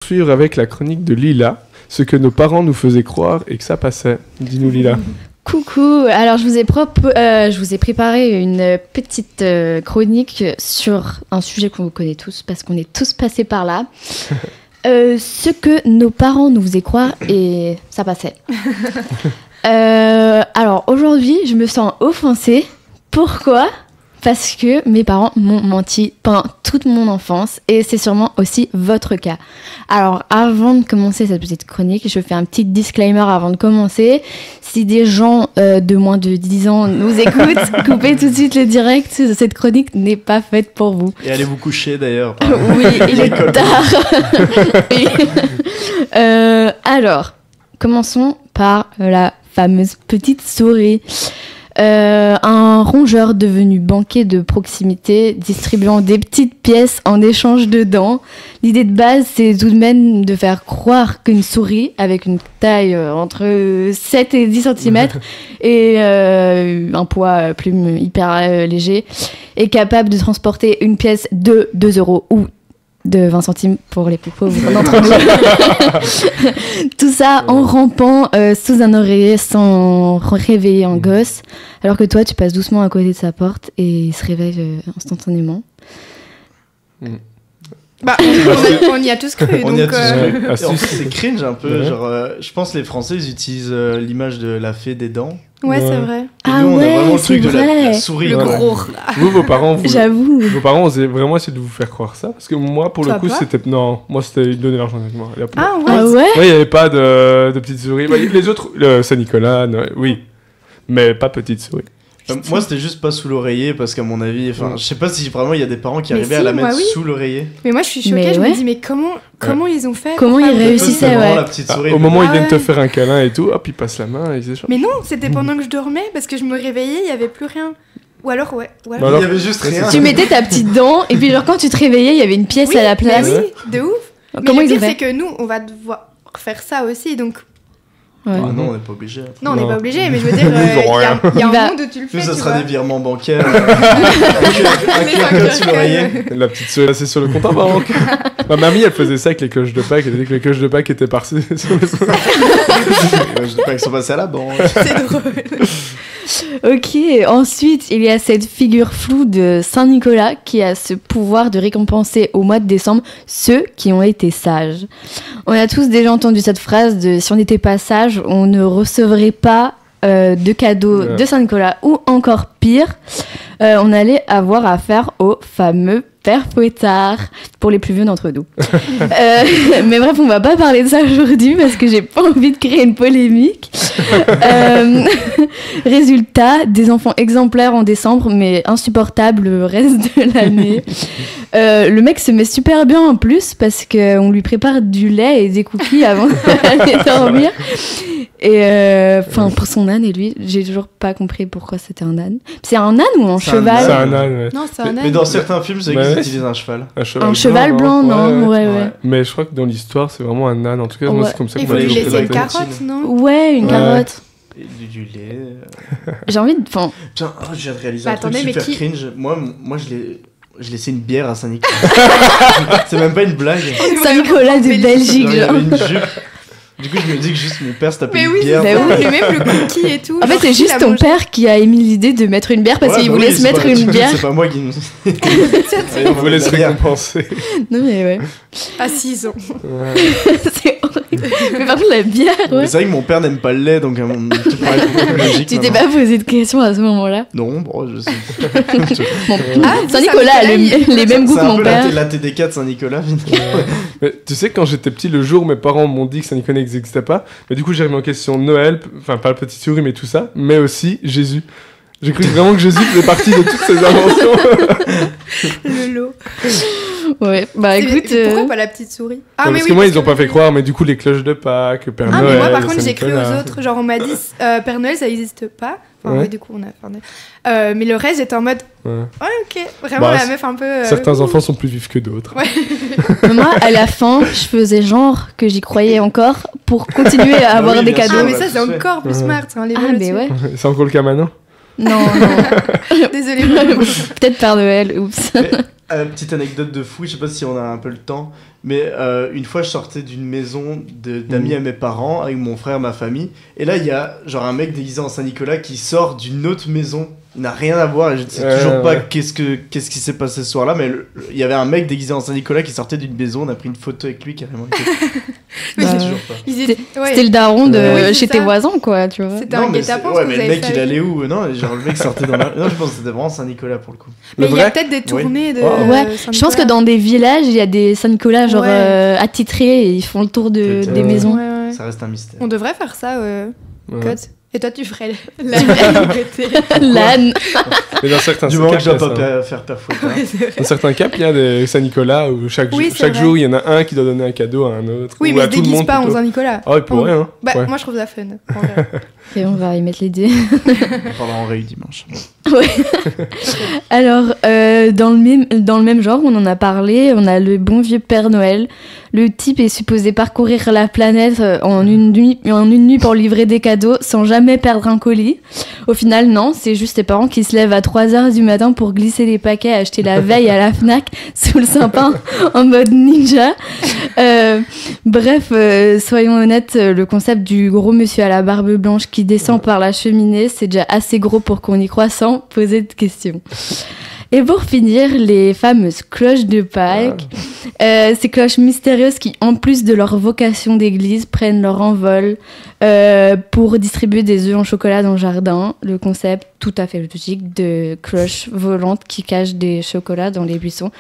poursuivre avec la chronique de Lila, ce que nos parents nous faisaient croire et que ça passait. Dis-nous Lila. Coucou, alors je vous ai préparé une petite chronique sur un sujet qu'on connaît tous parce qu'on est tous passés par là. Ce que nos parents nous faisaient croire et ça passait. Alors aujourd'hui, je me sens offensée. Pourquoi ? Parce que mes parents m'ont menti pendant toute mon enfance et c'est sûrement aussi votre cas. Alors avant de commencer cette petite chronique, je fais un petit disclaimer avant de commencer. Si des gens de moins de 10 ans nous écoutent, coupez tout de suite le direct. Cette chronique n'est pas faite pour vous. Et allez vous coucher d'ailleurs. Oui, il est tard. Oui. Alors, commençons par la fameuse petite souris. Un rongeur devenu banquier de proximité distribuant des petites pièces en échange de dents. L'idée de base, c'est tout de même de faire croire qu'une souris avec une taille entre 7 et 10 cm et un poids plume hyper léger est capable de transporter une pièce de 2 € ou de 20 centimes pour les plus pauvres d'entre nous. Tout ça en rampant sous un oreiller sans réveiller un gosse, alors que toi tu passes doucement à côté de sa porte et il se réveille instantanément. Bah, on y a tous cru. On y a tous cru. Ouais. En fait, c'est cringe un peu. Ouais. Genre, je pense que les Français ils utilisent l'image de la fée des dents. Ouais, c'est vrai. Et Ah nous, on a ouais, vraiment le c'est truc de vrai. la souris. Le quoi. gros. Vous, vos parents, J'avoue. vos parents osaient vraiment essayer de vous faire croire ça? Parce que moi, pour Toi le coup, pas c'était... Non, moi, c'était donner l'argent avec moi. Ah ouais. Ah ouais. Ouais, il n'y avait pas de petites souris. Bah, les autres, Saint-Nicolas, Noël, oui. Mais pas petites souris. Moi, c'était juste pas sous l'oreiller parce qu'à mon avis, enfin, je sais pas si vraiment il y a des parents qui Mais arrivaient si, à la moi, mettre oui. sous l'oreiller. Mais moi, je suis choquée. Mais Je ouais. me dis, mais comment ils ont fait Comment pour ils faire- réussissaient, C'était vraiment ouais. la petite souris. Au moment où ils Ah viennent te ouais. faire un câlin et tout, hop, ils passent la main et ils échangent. Mais non, c'était pendant que je dormais parce que je me réveillais, il y avait plus rien. Ou alors, ouais. Ou alors... Bah alors, il y avait juste rien. Tu mettais ta petite dent et puis genre quand tu te réveillais, il y avait une pièce Oui, à la mais place. oui, de ouf. Comment mais le ils ont pire, fait c'est que nous, on va devoir faire ça aussi, donc... Ouais. Ah non, on n'est pas obligé. Non, on n'est Non. pas obligé, mais je veux dire, Ils ont il y a rien. un Il va- monde où tu le fais, Nous, ça tu sera vois. des virements bancaires. un QR code sous l'oreiller. La petite souris passée sur le compte en banque. Ma mamie, elle faisait ça avec les cloches de Pâques. Elle disait que les cloches de Pâques étaient passées sur le compte. Je dis pas qu'ils sont passés à la banque. C'est drôle. Ok, ensuite, il y a cette figure floue de Saint-Nicolas qui a ce pouvoir de récompenser au mois de décembre ceux qui ont été sages. On a tous déjà entendu cette phrase de « si on n'était pas sage, on ne recevrait pas de cadeaux de Saint-Nicolas » ou encore pire, on allait avoir affaire au fameux Père Fouettard, pour les plus vieux d'entre nous. Mais bref, on va pas parler de ça aujourd'hui parce que j'ai pas envie de créer une polémique. Résultat, des enfants exemplaires en décembre, mais insupportables le reste de l'année. Le mec se met super bien en plus parce qu'on lui prépare du lait et des cookies avant d'aller dormir. Et enfin, pour son âne et lui, j'ai toujours pas compris pourquoi c'était un âne. C'est un âne ou un C'est un cheval? C'est un âne, ouais. Non, c'est un Mais âne. dans certains films, c'est Bah qu'ils ouais. utilisent un cheval. Un cheval blanc, non? Ouais, ouais. Mais je crois que dans l'histoire, c'est vraiment un âne. En tout cas, moi, Ouais. c'est comme ça que Il moi, faut lui je j'ai laisser fait une la carotte, cantine. non? Ouais, une Ouais. carotte. Et du lait. J'ai envie de... Enfin, Putain, oh, je viens de réaliser Bah, un truc attendez, mais super qui- cringe. Moi, je laissais une bière à Saint-Nicolas. C'est même pas une blague. Saint-Nicolas de Belgique, Genre, il y genre. avait une jupe. Du coup, je me dis que juste mon père se tapait Mais une oui, bière. Bah oui. mais même le cookie et tout. En fait, genre, c'est qui juste l'a ton mangé père qui a émis l'idée de mettre une bière parce Ouais, qu'il bah voulait oui, se c'est mettre pas- une bière. C'est pas moi qui me. On voulait se récompenser. Non, mais ouais. à 6 ans. C'est horrible. Mais par contre, la bière, Mais ouais. c'est vrai que mon père n'aime pas le lait, donc tout paraît beaucoup plus logique. Tu t'es maintenant. pas posé de questions à ce moment-là. Non, bon, je sais. Bon, Ah, Saint-Nicolas a Saint-Nicolas, les mêmes goûts C'est que un mon peu père. la TDK de Saint-Nicolas, finalement. Mais tu sais, quand j'étais petit, le jour où mes parents m'ont dit que Saint-Nicolas n'existait pas, mais du coup, j'ai remis en question Noël, enfin, pas la petite souris, mais tout ça, mais aussi Jésus. J'ai cru vraiment que Jésus faisait partie de toutes ces inventions. Le lot. Ouais, bah C'est- écoute. Pourquoi pas la petite souris? Ah, Ouais, mais parce oui, que moi, parce ils ont pas fait croire, mais du coup, les cloches de Pâques, Père Ah, Noël. mais moi, par contre, j'ai cru Saint-Nicolas. aux autres. Genre, on m'a dit Père Noël, ça n'existe pas. Enfin, Ouais. oui, du coup, on a fait mais le reste, j'étais en mode, Ouais. ouais, ok. Vraiment, Bah, la meuf un peu. Certains enfants sont plus vifs que d'autres. Ouais. Moi, à la fin, je faisais genre que j'y croyais encore pour continuer à avoir oui, des bien sûr. cadeaux. Ah, mais bah, ça, c'est tu sais. encore plus Ouais. smart. Hein, les Ah, vols mais au-dessus. ouais. C'est encore le cas maintenant. Non, non. Désolée. vraiment. Peut-être Père Noël, oups. Mais, petite anecdote de fou, je sais pas si on a un peu le temps, mais une fois je sortais d'une maison d'amis à mes parents avec mon frère, ma famille, et là il y a genre un mec déguisé en Saint-Nicolas qui sort d'une autre maison. Il n'a rien à voir et je ne sais toujours pas qu'est-ce qui s'est passé ce soir-là, mais il y avait un mec déguisé en Saint-Nicolas qui sortait d'une maison, on a pris une photo avec lui carrément. Mais Bah, c'est- toujours pas. C'était le daron de Oui, c'est chez tes ça. voisins, quoi, tu vois. C'était un mais guet-apens. ouais, que mais vous le avez mec fait il avec allait lui. où? Non, genre le mec sortait dans la. Non, je pense que c'était vraiment Saint-Nicolas pour le coup. Mais Le il y a vrai peut-être des tournées de. Ouais, je pense que dans des villages, il y a des Saint-Nicolas genre Ouais. attitrés et ils font le tour des Peut-être. maisons. Ouais, ouais. Ça reste un mystère. On devrait faire ça, Ouais. Code. Et toi, tu ferais la célébrité. L'âne. Mais dans certains Du moment que je cas, dois il y a pas ça. faire peur foutre. Ouais, c'est vrai. Dans certains cas, il y a des Saint-Nicolas où chaque Oui, c'est chaque vrai. jour, il y en a un qui doit donner un cadeau à un autre. Oui, ou mais à ils se tout le déguisent monde pas en plutôt. Saint-Nicolas. Ah, il pourrait, hein. Bah, Ouais. moi, je trouve ça fun. en vrai. Et on va y mettre les dés. On parlera en réu dimanche. Alors, dans le même genre, on en a parlé, on a le bon vieux Père Noël. Le type est supposé parcourir la planète en une nuit pour livrer des cadeaux sans jamais perdre un colis. Au final, non, c'est juste tes parents qui se lèvent à 3h du matin pour glisser les paquets achetés la veille à la Fnac sous le sapin en mode ninja. Bref, soyons honnêtes, le concept du gros monsieur à la barbe blanche qui descend par la cheminée, c'est déjà assez gros pour qu'on y croie sans poser de questions. Et pour finir, les fameuses cloches de Pâques. Ces cloches mystérieuses qui, en plus de leur vocation d'église, prennent leur envol pour distribuer des œufs en chocolat dans le jardin. Le concept tout à fait logique de cloches volantes qui cachent des chocolats dans les buissons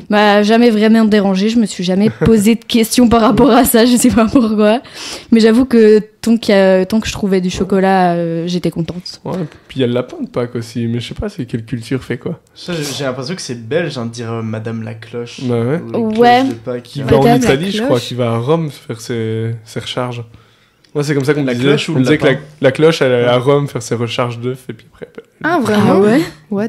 m'a jamais vraiment dérangée. Je me suis jamais posé de questions par rapport à ça, je sais pas pourquoi. Mais j'avoue que tant que je trouvais du chocolat, j'étais contente. Ouais, puis il y a le lapin de Pâques aussi, mais je sais pas c'est quelle culture fait quoi. Ça, j'ai l'impression que c'est belge, hein, de dire Madame la cloche. Bah ouais. Ou les Ouais. cloches de Pâques. Il Ouais. va en Madame la Italie, je crois, cloche. qu'il va à Rome faire ses recharges. Ouais, c'est comme ça qu'on La disait. cloche ou On le disait que lapin la cloche, elle allait à Rome faire ses recharges d'œufs et puis après. Ah, vraiment Ah ouais. What?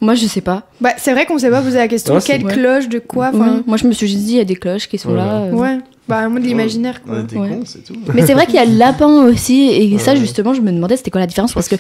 Moi, je sais pas. Bah, c'est vrai qu'on s'est pas posé la question. Ouais, c'est- Quelle Ouais. cloche, de quoi Ouais. enfin, Moi, je me suis juste dit, il y a des cloches qui sont Voilà. là. Ouais. Bah, moi, de l'imaginaire, On quoi. était Ouais. cons, c'est tout. Mais c'est vrai qu'il y a le lapin aussi, et ça Ouais. justement, je me demandais c'était quoi la différence parce que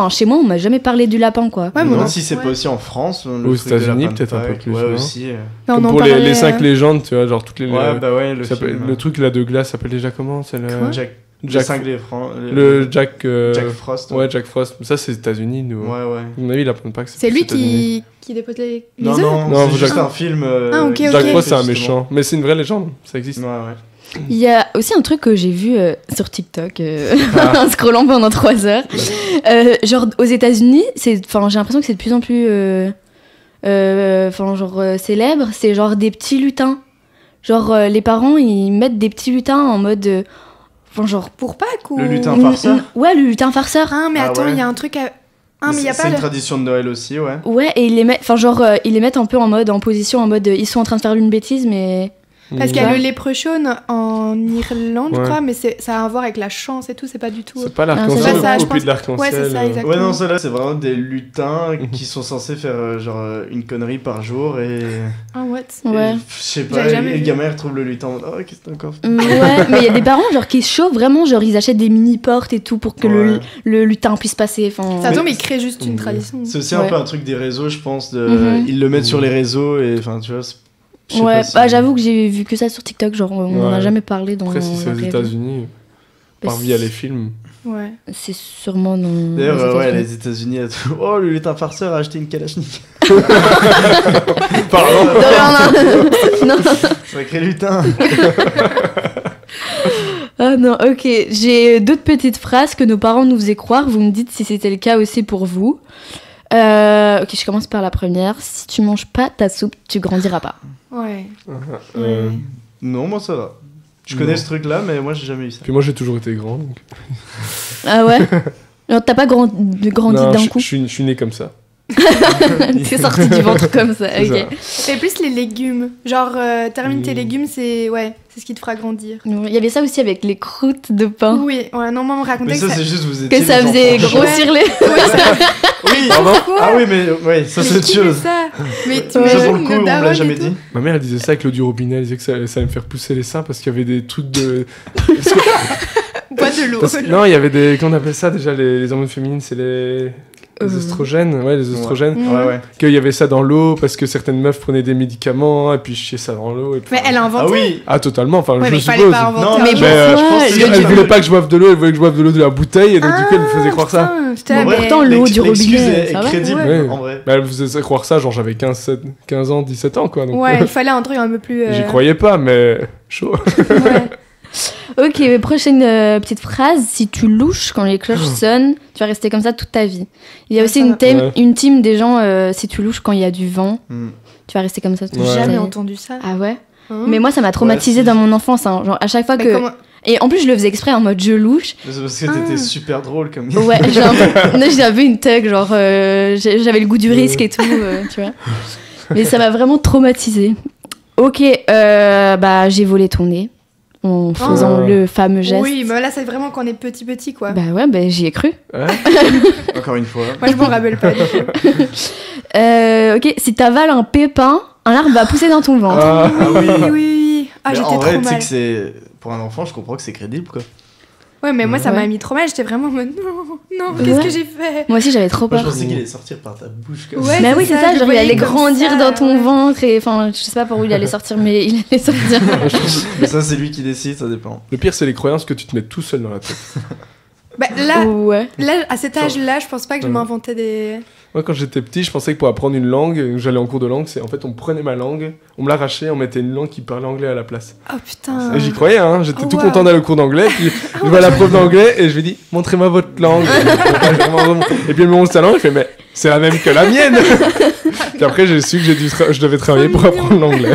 chez moi, on m'a jamais parlé du lapin quoi. Ouais, Je me moi demande non. si c'est Ouais. pas aussi en France. le Aux truc de États-Unis, lapin de peut-être un peu Pâques. plus, Ouais, non aussi. Non, Comme on en pour parlait, les 5 légendes, tu vois, genre toutes les. Ouais, bah ouais, le ça s'appelle- film. le truc là de glace s'appelle déjà comment? C'est le. Jack. Jack- Cinglé, Franc. Le Jack. Jack Frost. Ouais, Jack Frost. Ça, c'est aux États-Unis, nous. Ouais, ouais. À mon avis, lapin de Pâques. C'est plus lui aux États-Unis. qui dépose les Non, œufs non, Non, c'est juste Jack- un film. Ah, ok, qui ok. Jack fait Frost, c'est un justement. méchant. Mais c'est une vraie légende, ça existe. Ouais, ouais. Il y a aussi un truc que j'ai vu sur TikTok Ah. en scrollant pendant 3 heures. Genre aux États-Unis, j'ai l'impression que c'est de plus en plus célèbre. C'est genre des petits lutins. Genre les parents ils mettent des petits lutins en mode. Genre. Pour Pâques ou. Le lutin farceur. Ouais, le lutin farceur. Ah, mais Ah, attends, il ouais. y a un truc à. Ah, mais il y a C'est pas une le. tradition de Noël aussi, ouais. Ouais, et ils les mettent, ils les mettent un peu en position, en mode, ils sont en train de faire une bêtise, mais. Parce qu'il y a Ouais. le léprechaune en Irlande, je Ouais. crois, mais ça a à voir avec la chance et tout, c'est pas du tout. C'est pas c'est l'arc-en-ciel, pas ça, le je copie pense. de l'arc-en-ciel. Ouais, c'est ça, exactement. Ouais, non, ceux-là, c'est vraiment des lutins qui sont censés faire une connerie par jour et. Ah, what? Ouais. et, je sais J'avais pas, jamais et le vu. gamin il retrouve le lutin en mode, oh, qu'est-ce que t'as encore fait Ouais, mais il y a des parents, genre, qui se chauffent vraiment, genre, ils achètent des mini-portes et tout pour que Ouais. le lutin puisse passer. Enfin. Ça Mais- tombe, ils créent juste une Mm. tradition. C'est aussi un Ouais. peu un truc des réseaux, je pense. Mhm. Ils le mettent sur les réseaux et enfin, tu vois. je sais Ouais, pas si- bah, j'avoue que j'ai vu que ça sur TikTok, genre, on n'en a Ouais. jamais parlé dans. Après, si c'est la aux réalité. États-Unis, Bah, par via les films. Ouais. C'est sûrement dans. D'ailleurs, aux ouais, États-Unis. les États-Unis, oh, le lutin farceur a acheté une Kalachnikov. Pardon. Non, Sacré lutin. Ah non, ok. J'ai d'autres petites phrases que nos parents nous faisaient croire. Vous me dites si c'était le cas aussi pour vous. Ok, je commence par la première. Si tu manges pas ta soupe, tu grandiras pas. Ouais. Non, moi ça va. Je connais Non. ce truc-là, mais moi j'ai jamais eu ça. Puis moi, j'ai toujours été grand. Donc... Ah ouais. Alors t'as pas grandi Non, d'un je coup. je suis né comme ça. T'es sorti du ventre comme ça. C'est Ok. ça. Et plus les légumes. Genre, termine tes Mm. légumes, c'est ce qui te fera grandir. Il y avait ça aussi avec les croûtes de pain. Oui, ouais, non, moi, on me racontait Mais que ça, ça. c'est juste vous étiez. Que ça les faisait enfants. grossir les. Oui, Pardon. ah oui, mais ouais, ça Mais c'est autre qui fait chose. ça. Mais tu Ça imagines pour le coup, nos on me darons l'a et jamais tout. dit. Ma mère, elle disait ça avec l'eau du robinet. Elle disait que ça allait me faire pousser les seins parce qu'il y avait des trucs de. Bois de l'eau. Non, il y avait des. Comment on appelle ça déjà, les hormones féminines? C'est les. Les oestrogènes, ouais, les oestrogènes. Ouais. Qu'il y avait ça dans l'eau parce que certaines meufs prenaient des médicaments et puis chiaient ça dans l'eau. Et puis, Mais elle a inventé. Ah oui. Ah, totalement, enfin, Ouais, je mais suppose. fallait pas inventer. Non, un mais jour. je pourquoi pense que c'est Elle voulait pas que je boive de l'eau, elle voulait que je boive de l'eau de la bouteille et donc du coup elle me faisait croire ça. Putain, j'étais En là, vrai, mais- pourtant, l'eau du l'excuse robinet, est ça va. crédible, Ouais. en vrai. Bah, elle me faisait croire ça, genre j'avais 15 ans, 17 ans quoi. Donc, Ouais, il fallait un truc un peu plus. J'y croyais pas, mais chaud. Ouais. Ok, prochaine petite phrase. Si tu louches quand les cloches sonnent, tu vas rester comme ça toute ta vie. Il y a Ouais, aussi ça une, va. une team des gens, si tu louches quand il y a du vent, Hmm. tu vas rester comme ça toute Ouais. ta Jamais vie. entendu ça. Ah ouais. Hein Mais moi, ça m'a traumatisée si. dans mon enfance. Hein. Genre, à chaque fois Mais que. comment- Et en plus, je le faisais exprès en mode je louche. Mais c'est parce que t'étais super drôle comme gars. Ouais, j'avais une thug, genre, j'avais le goût du risque et tout, tu vois. Mais ça m'a vraiment traumatisée. Ok, bah, j'ai volé ton nez en faisant le fameux geste. Oui, mais là, c'est vraiment quand on est petit, quoi. Bah ouais, bah, j'y ai cru. Ouais. Encore une fois. Moi, je m'en rappelle pas. Du coup. Ok, si t'avales un pépin, un arbre va pousser dans ton ventre. Ah, oui. Oui. Ah, Mais j'étais en vrai, trop tu sais mal. que c'est. Pour un enfant, je comprends que c'est crédible, quoi. Ouais, mais moi, ça Ouais. m'a mis trop mal. J'étais vraiment en mode non, qu'est-ce Ouais. que j'ai fait? Moi aussi, j'avais trop Moi, je peur. pensais qu'il allait sortir par ta bouche, comme Ouais, Mais oui, c'est ça, je le genre il voyais allait comme grandir ça, dans ton ouais. ventre et enfin, je sais pas par où il allait sortir, mais il allait sortir. Mais ça, c'est lui qui décide, ça dépend. Le pire, c'est les croyances que tu te mets tout seul dans la tête. Bah, là, Ouais. à cet âge-là, je pense pas que je m'inventais des. Moi, quand j'étais petit, je pensais que pour apprendre une langue, j'allais en cours de langue, c'est en fait on prenait ma langue, on me l'arrachait, on mettait une langue qui parlait anglais à la place. Oh putain. Et j'y croyais, hein, j'étais Oh, tout wow. content d'aller au cours d'anglais, puis je vois la prof d'anglais et je lui dis montrez-moi votre langue. Et puis elle me montre sa langue, je fais mais c'est la même que la mienne. Puis après j'ai su que je devais travailler pour apprendre l'anglais.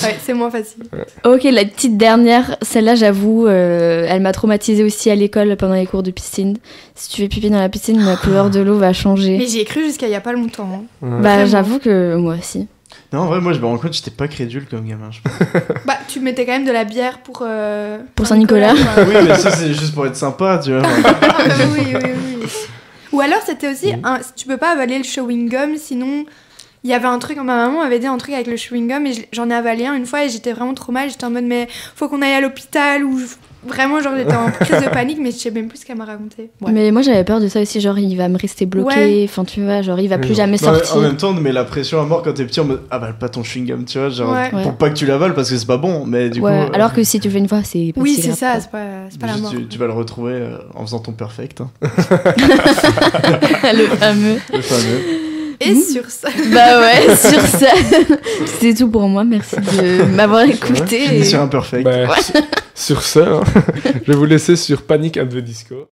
Ouais, c'est moins facile. Ok, la petite dernière, celle-là, j'avoue, elle m'a traumatisée aussi à l'école pendant les cours de piscine. Si tu fais pipi dans la piscine, la couleur de l'eau va changer. Mais j'y ai cru jusqu'à il y a pas longtemps. Hein. Bah, Vraiment. j'avoue que moi aussi. Non, en vrai, moi, je me rends compte que j'étais pas crédule comme gamin, je pense. Bah, tu mettais quand même de la bière pour. Pour Saint-Nicolas. quoi. Oui, mais ça, c'est juste pour être sympa, tu vois. Ah, oui. Ou alors, c'était aussi. Tu peux pas avaler le chewing gum, sinon. Il y avait un truc, ma maman avait dit un truc avec le chewing gum et j'en ai avalé un une fois et j'étais vraiment trop mal. J'étais en mode, mais faut qu'on aille à l'hôpital ou vraiment, genre, j'étais en crise de panique, mais je sais même plus ce qu'elle m'a raconté. Ouais. Mais moi, j'avais peur de ça aussi, genre, il va me rester bloqué, Ouais. enfin, tu vois, genre, il va plus Oui, jamais Non, mais sortir. en même temps, on te met la pression à mort quand t'es petit en mode avale pas ton chewing-gum, tu vois, genre Ouais. pour pas que tu l'avales parce que c'est pas bon, mais du Ouais, coup. alors que si tu fais une fois, c'est pas Oui, si c'est grave, ça, quoi. c'est pas la juste, mort. tu vas le retrouver en faisant ton perfect, hein. Le fameux. Le fameux. Et sur ça. Bah ouais, sur ça, c'était tout pour moi. Merci de m'avoir écouté. Fini sur un perfect. Bah, sur ce, hein, je vais vous laisser sur Panic at the Disco.